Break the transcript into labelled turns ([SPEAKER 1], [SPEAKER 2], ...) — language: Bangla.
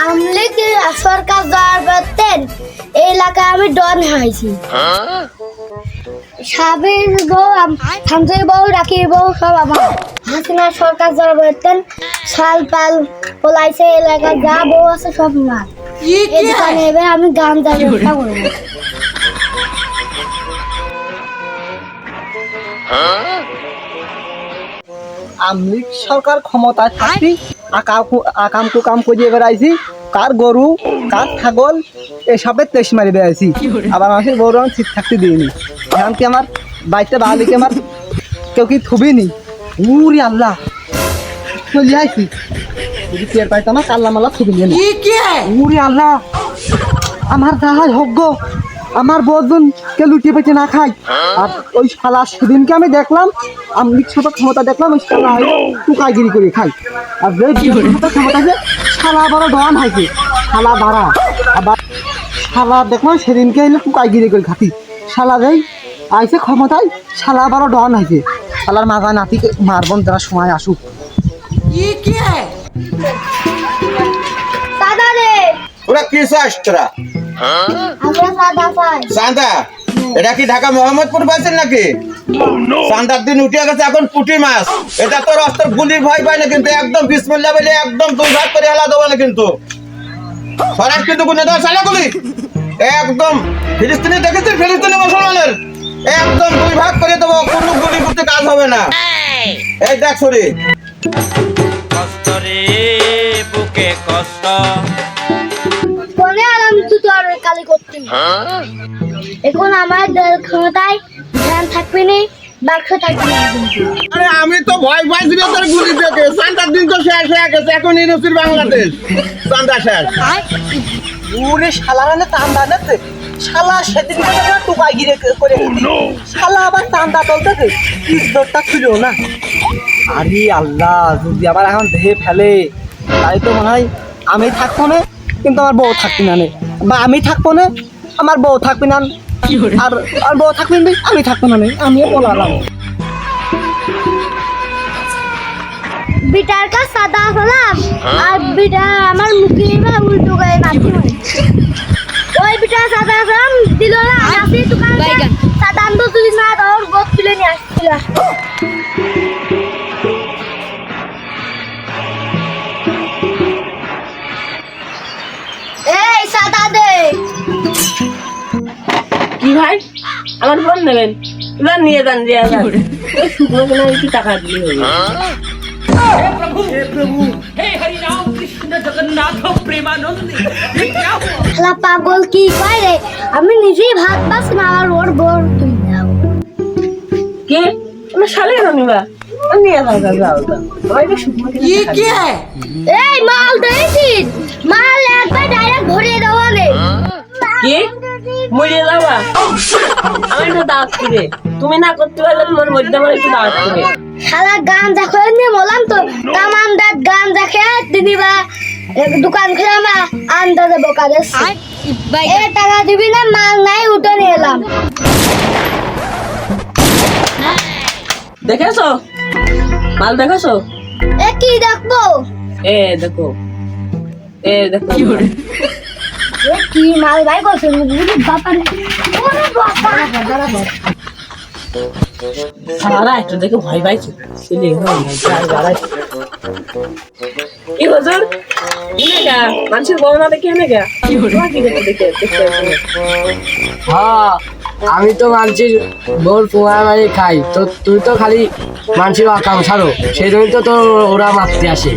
[SPEAKER 1] আমলে কি সরকার যাওয়ার পরতেন এই এলাকায় আমি ডন হয়েছি। সাবির বউ থামসের বউ রাখির বউ সব আমার। হাসিনা সরকার যাওয়ার পরতেন শাল পাল পোলাইছে এলাকায় যা বউ আছে সব আমার। এই দোকানে এবার আমি গান যাওয়ার ব্যবস্থা করবো।
[SPEAKER 2] আমি সরকার ক্ষমতায় থাকছি আকাম কুকাম করে বেড়াইছি, কার গরু কার ছাগল এসবের তেস মারি বেড়াইছি, আবার মানুষের গরু আমি ঠিক থাকতে দিইনি। এখন কি আমার বাড়িতে বাড়িকে আমার কেউ কি থুবিনি? উরি আল্লাহ চলে আইছি যদি টের পাইতো আমার কাল্লা মাল্লা থুবি নিয়ে উরি আল্লাহ আমার যাহাই হোক গো, আমার বজন কে লুটিয়ে পেটে না খাই। আর ওই শালা সেদিনকে আমি দেখলাম আমি ছোট ক্ষমতা দেখলাম ওই শালা টুকাইগিরি করে খাই। আর যে ক্ষমতা যে শালা বড় ডন হয়েছে শালা বাড়া, আবার শালা দেখলাম সেদিনকে এলে টুকাইগিরি করে খাতি। শালা যেই আইসে ক্ষমতায় শালা বড় ডন হয়েছে। শালার মাজা নাতিকে মারবন তারা সময় আসুক।
[SPEAKER 1] দাদা রে
[SPEAKER 3] ওরা কি চাস তোরা?
[SPEAKER 1] আমরা সাদা চাই।
[SPEAKER 3] চান্দা এটা কি ঢাকা মোহাম্মদপুর বাসের নাকি? চান্দার দিন উঠে গেছে, এখন পুঁটি মাছ। এটা তোর অস্ত্র গুলির ভয় পায় না কিন্তু, একদম বিসমিল্লাহ বলে একদম দুই ভাগ করে হেলা দেবো না কিন্তু। সরাস কিন্তু গুনে দেওয়া চালা গুলি একদম ফিলিস্তিনি দেখেছিস, ফিলিস্তিনি মুসলমানের একদম দুই ভাগ করে দেবো, কোনো গুলি করতে কাজ হবে না। এই দেখ সরি
[SPEAKER 4] কষ্ট রে বুকে কষ্ট।
[SPEAKER 1] ফোনে আরাম তুই তো আর কালি করতে এখন আমার ক্ষমতায় ধ্যান থাকবে না, বাক্স থাকবে না।
[SPEAKER 3] আরে আমি তো ভয় পাইছি রে তোর গুলি থেকে। চান্দার দিন তো শেষ হয়ে গেছে, এখন ইউনিভার্সিটি বাংলাদেশ চান্দা শেষ।
[SPEAKER 2] উরে শালারা না চান্দা নেতে শালা সেদিন টুকাইগিরি করে শালা আবার চান্দা তুলতেছে, ইজ্জতটা ছিল না। আরে আল্লাহ যদি আবার এখন দেহে ফেলে তাই তো মনে হয় আমি থাকবো না কিন্তু আমার বউ থাকবি না, বা আমি থাকবো না আমার বউ থাকবি না, আর আর বউ থাকবি না আমি থাকবো না, আমিও বলালাম।
[SPEAKER 1] বিটার কাছে সাদা হলাম আর বিটা আমার মুখে উল্টো করে নাচি হয়। ওই বিটা সাদা হলাম দিল না নাচি দোকান সাদা আনতো তুলি না ওর গোদ তুলে নিয়ে আসছিল। এই সাদা দে।
[SPEAKER 5] কি ভাই আমার ফোন নেবেন? এবার নিয়ে যান দিয়ে শুকনো কিনা একটু টাকা দিলে হবে।
[SPEAKER 1] শালা পাগল কি কয় রে, আমি নিজেই ভাত পাস না আর ওর বোর তুই দাও।
[SPEAKER 5] কে আমার শালে কেন নিবা? নিয়ে যাও যাও যাও আমার একটু শুকনো কিনা টাকা দিলে।
[SPEAKER 1] এই মাল দিয়েছিস, মাল একবার ডাইরেক্ট ভরিয়ে দেওয়া নে।
[SPEAKER 5] কে মরিয়ে যাবা? আমার একটু দাঁত ফিরে তুমি না করতে পারলে তোমার মধ্যে আমার একটু দাঁত ফিরে।
[SPEAKER 1] শালা গান দেখো নিয়ে বললাম তো কামানদার গান দেখে দিদিবা দোকান খুলে আমরা আনতে দেবো কাজে। এ টাকা দিবি না, মাল নাই উঠে নিয়ে এলাম।
[SPEAKER 5] দেখেছো মাল দেখেছো?
[SPEAKER 1] এ কি দেখবো?
[SPEAKER 5] দেখো দেখো
[SPEAKER 1] এ কি মাল ভাই করছে বাপা ওরে বাবা।
[SPEAKER 5] সারা একটু দেখে ভয় পাইছে কি হুজুর মানুষের বর্ণনা দেখে এনে গা
[SPEAKER 6] হ্যাঁ আমি তো মানুষের বউর পোয়া মারি খাই, তো তুই তো খালি মানুষের আকাম ছাড়ো, সেই জন্য তো তোর ওরা মারতে আসে।